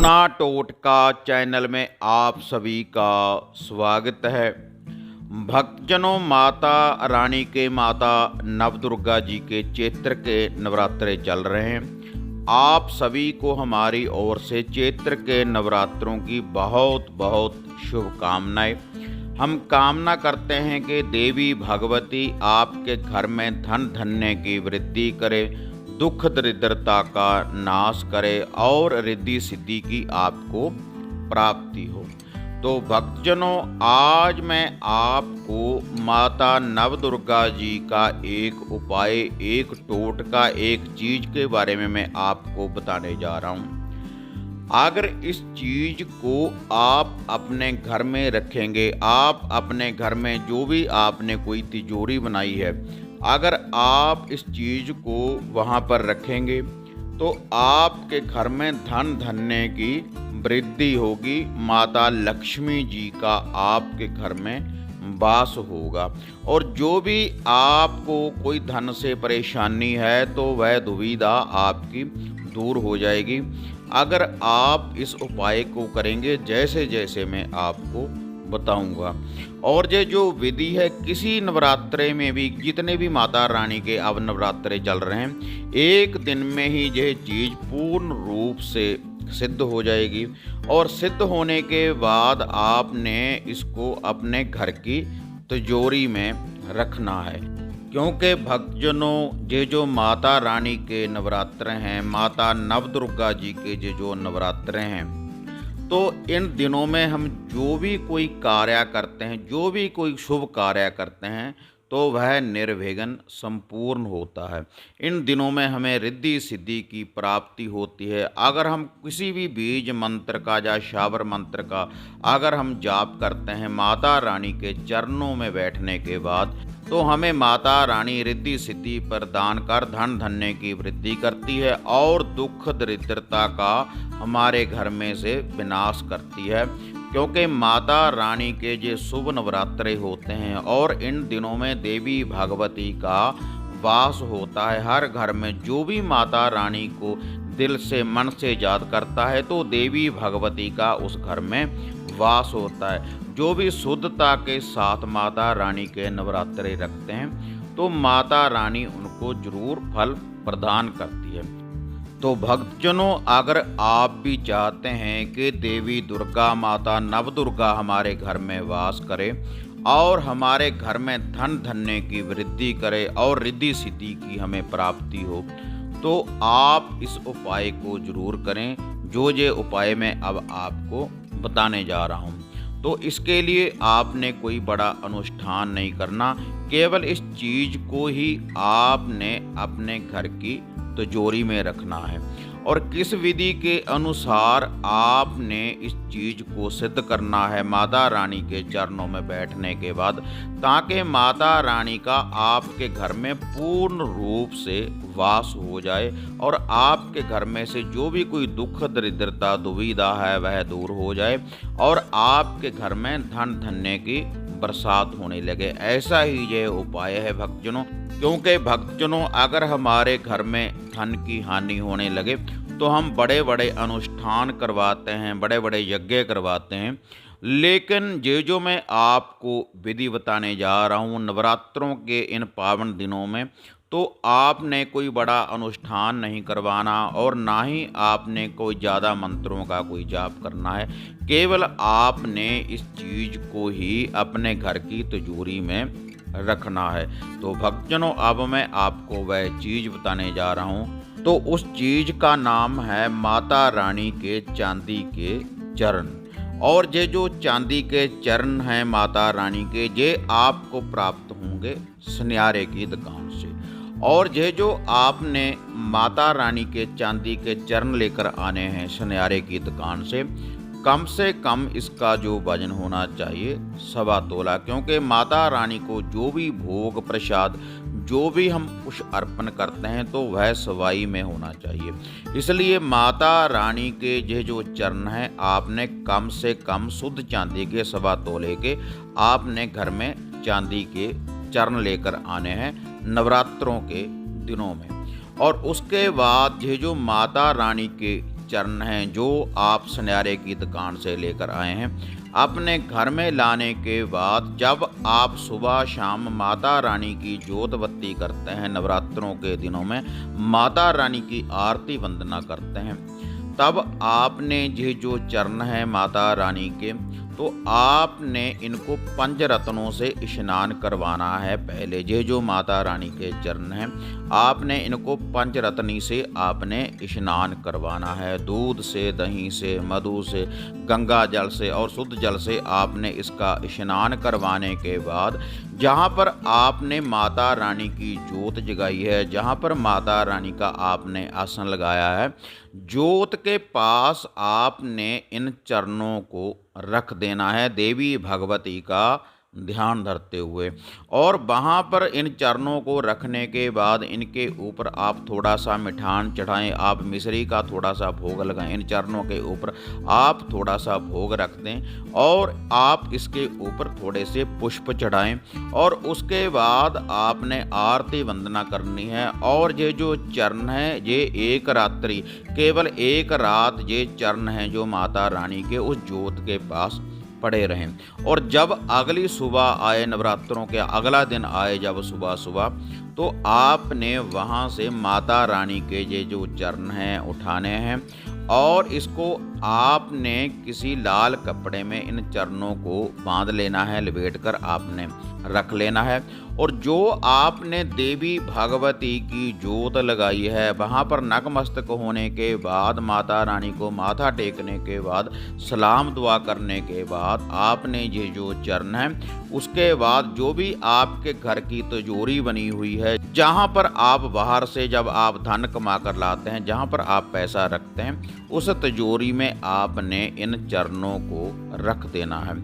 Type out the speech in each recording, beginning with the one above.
अपना टोटका चैनल में आप सभी का स्वागत है। भक्तजनों, माता रानी के माता नवदुर्गा जी के चैत्र के नवरात्रे चल रहे हैं। आप सभी को हमारी ओर से चैत्र के नवरात्रों की बहुत बहुत शुभकामनाएं। हम कामना करते हैं कि देवी भगवती आपके घर में धन धान्य की वृद्धि करे, दुख दरिद्रता का नाश करे और रिद्धि सिद्धि की आपको प्राप्ति हो। तो भक्तजनों, आज मैं आपको माता नवदुर्गा जी का एक उपाय, एक टोटका, एक चीज के बारे में मैं आपको बताने जा रहा हूँ। अगर इस चीज को आप अपने घर में रखेंगे, आप अपने घर में जो भी आपने कोई तिजोरी बनाई है, अगर आप इस चीज को वहाँ पर रखेंगे तो आपके घर में धन धान्य की वृद्धि होगी। माता लक्ष्मी जी का आपके घर में वास होगा और जो भी आपको कोई धन से परेशानी है तो वह दुविधा आपकी दूर हो जाएगी अगर आप इस उपाय को करेंगे जैसे जैसे मैं आपको बताऊंगा। और ये जो विधि है, किसी नवरात्रे में भी जितने भी माता रानी के अब नवरात्रे चल रहे हैं, एक दिन में ही यह चीज़ पूर्ण रूप से सिद्ध हो जाएगी। और सिद्ध होने के बाद आपने इसको अपने घर की तिजोरी में रखना है, क्योंकि भक्तजनों, ये जो माता रानी के नवरात्रे हैं, माता नवदुर्गा जी के ये जो नवरात्रे हैं, तो इन दिनों में हम जो भी कोई कार्य करते हैं, जो भी कोई शुभ कार्य करते हैं, तो वह निर्विघ्न संपूर्ण होता है। इन दिनों में हमें रिद्धि सिद्धि की प्राप्ति होती है। अगर हम किसी भी बीज मंत्र का या शावर मंत्र का अगर हम जाप करते हैं माता रानी के चरणों में बैठने के बाद, तो हमें माता रानी रिद्धि सिद्धि प्रदान कर धन धान्य की वृद्धि करती है और दुख दरिद्रता का हमारे घर में से विनाश करती है। क्योंकि माता रानी के ये शुभ नवरात्रे होते हैं और इन दिनों में देवी भगवती का वास होता है। हर घर में जो भी माता रानी को दिल से मन से याद करता है तो देवी भगवती का उस घर में वास होता है। जो भी शुद्धता के साथ माता रानी के नवरात्रे रखते हैं तो माता रानी उनको जरूर फल प्रदान करती है। तो भक्तजनों, अगर आप भी चाहते हैं कि देवी दुर्गा माता नवदुर्गा हमारे घर में वास करे और हमारे घर में धन धान्य की वृद्धि करे और रिद्धि सिद्धि की हमें प्राप्ति हो, तो आप इस उपाय को जरूर करें, जो ये उपाय मैं अब आपको बताने जा रहा हूँ। तो इसके लिए आपने कोई बड़ा अनुष्ठान नहीं करना, केवल इस चीज को ही आपने अपने घर की तिजोरी में रखना है। और किस विधि के अनुसार आपने इस चीज को सिद्ध करना है माता रानी के चरणों में बैठने के बाद, ताकि माता रानी का आपके घर में पूर्ण रूप से वास हो जाए और आपके घर में से जो भी कोई दुख दरिद्रता दुविधा है वह दूर हो जाए और आपके घर में धन धान्य की बरसात होने लगे। ऐसा ही यह उपाय है भक्तजनों। क्योंकि भक्तजनों, अगर हमारे घर में धन की हानि होने लगे तो हम बड़े बड़े अनुष्ठान करवाते हैं, बड़े बड़े यज्ञ करवाते हैं, लेकिन ये जो मैं आपको विधि बताने जा रहा हूँ नवरात्रों के इन पावन दिनों में, तो आपने कोई बड़ा अनुष्ठान नहीं करवाना और ना ही आपने कोई ज़्यादा मंत्रों का कोई जाप करना है। केवल आपने इस चीज़ को ही अपने घर की तिजोरी में रखना है। तो भक्तजनों, अब मैं आपको वह चीज़ बताने जा रहा हूँ। तो उस चीज़ का नाम है माता रानी के चांदी के चरण। और ये जो चांदी के चरण हैं माता रानी के, ये आपको प्राप्त होंगे सुनियारे की दुकान से। और ये जो आपने माता रानी के चांदी के चरण लेकर आने हैं सुनियारे की दुकान से कम इसका जो वजन होना चाहिए 1.25 तोला। क्योंकि माता रानी को जो भी भोग प्रसाद जो भी हम कुछ अर्पण करते हैं तो वह सवाई में होना चाहिए। इसलिए माता रानी के ये जो चरण हैं आपने कम से कम शुद्ध चांदी के 1.25 तोले के आपने घर में चांदी के चरण लेकर आने हैं नवरात्रों के दिनों में। और उसके बाद ये जो माता रानी के चरण हैं जो आप सुनहरे की दुकान से लेकर आए हैं, अपने घर में लाने के बाद जब आप सुबह शाम माता रानी की जोत बत्ती करते हैं, नवरात्रों के दिनों में माता रानी की आरती वंदना करते हैं, तब आपने ये जो चरण हैं माता रानी के, तो आपने इनको पंचरत्नों से स्नान करवाना है। पहले ये जो माता रानी के चरण हैं, आपने इनको पंचरत्नी से आपने स्नान करवाना है। दूध से, दही से, मधु से, गंगा जल से और शुद्ध जल से आपने इसका स्नान करवाने के बाद जहाँ पर आपने माता रानी की जोत जगाई है, जहाँ पर माता रानी का आपने आसन लगाया है, जोत के पास आपने इन चरणों को रख देना है देवी भगवती का ध्यान धरते हुए। और वहाँ पर इन चरणों को रखने के बाद इनके ऊपर आप थोड़ा सा मिठान चढ़ाएं, आप मिश्री का थोड़ा सा भोग लगाएं, इन चरणों के ऊपर आप थोड़ा सा भोग रख दें और आप इसके ऊपर थोड़े से पुष्प चढ़ाएं और उसके बाद आपने आरती वंदना करनी है। और ये जो चरण है ये एक रात्रि, केवल एक रात ये चरण हैं जो माता रानी के उस जोत के पास पड़े रहें। और जब अगली सुबह आए, नवरात्रों के अगला दिन आए जब सुबह सुबह, तो आपने वहाँ से माता रानी के ये जो चरण हैं उठाने हैं और इसको आपने किसी लाल कपड़े में इन चरणों को बांध लेना है, लपेट कर आपने रख लेना है। और जो आपने देवी भगवती की जोत लगाई है वहाँ पर नतमस्तक होने के बाद, माता रानी को माथा टेकने के बाद, सलाम दुआ करने के बाद आपने ये जो चरण है, उसके बाद जो भी आपके घर की तिजोरी बनी हुई है, जहाँ पर आप बाहर से जब आप धन कमा कर लाते हैं, जहाँ पर आप पैसा रखते हैं, उस तिजोरी में आपने इन चरणों को रख देना है।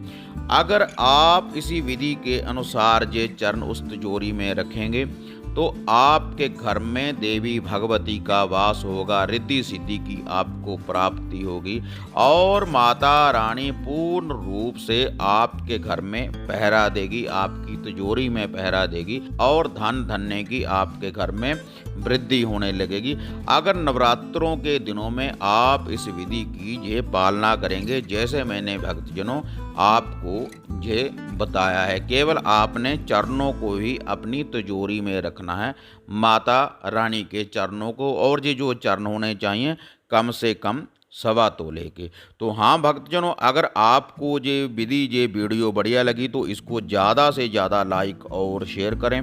अगर आप इसी विधि के अनुसार ये चरण उस तिजोरी में रखेंगे तो आपके घर में देवी भगवती का वास होगा, रिद्धि सिद्धि की आपको प्राप्ति होगी और माता रानी पूर्ण रूप से आपके घर में पहरा देगी, आपकी तिजोरी में पहरा देगी और धन धन्य की आपके घर में वृद्धि होने लगेगी। अगर नवरात्रों के दिनों में आप इस विधि की ये पालना करेंगे जैसे मैंने भक्तजनों आपको ये बताया है, केवल आपने चरणों को ही अपनी तिजोरी में रखना है, माता रानी के चरणों को। और ये जो चरण होने चाहिए कम से कम 1.25 तोले के। तो हाँ भक्तजनों, अगर आपको ये विधि ये वीडियो बढ़िया लगी तो इसको ज़्यादा से ज़्यादा लाइक और शेयर करें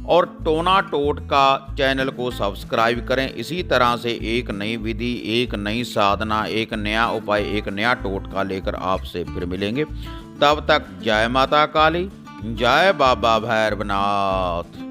और टोना टोटका चैनल को सब्सक्राइब करें। इसी तरह से एक नई विधि, एक नई साधना, एक नया उपाय, एक नया टोटका लेकर आपसे फिर मिलेंगे। तब तक जय माता काली, जय बाबा भैरवनाथ।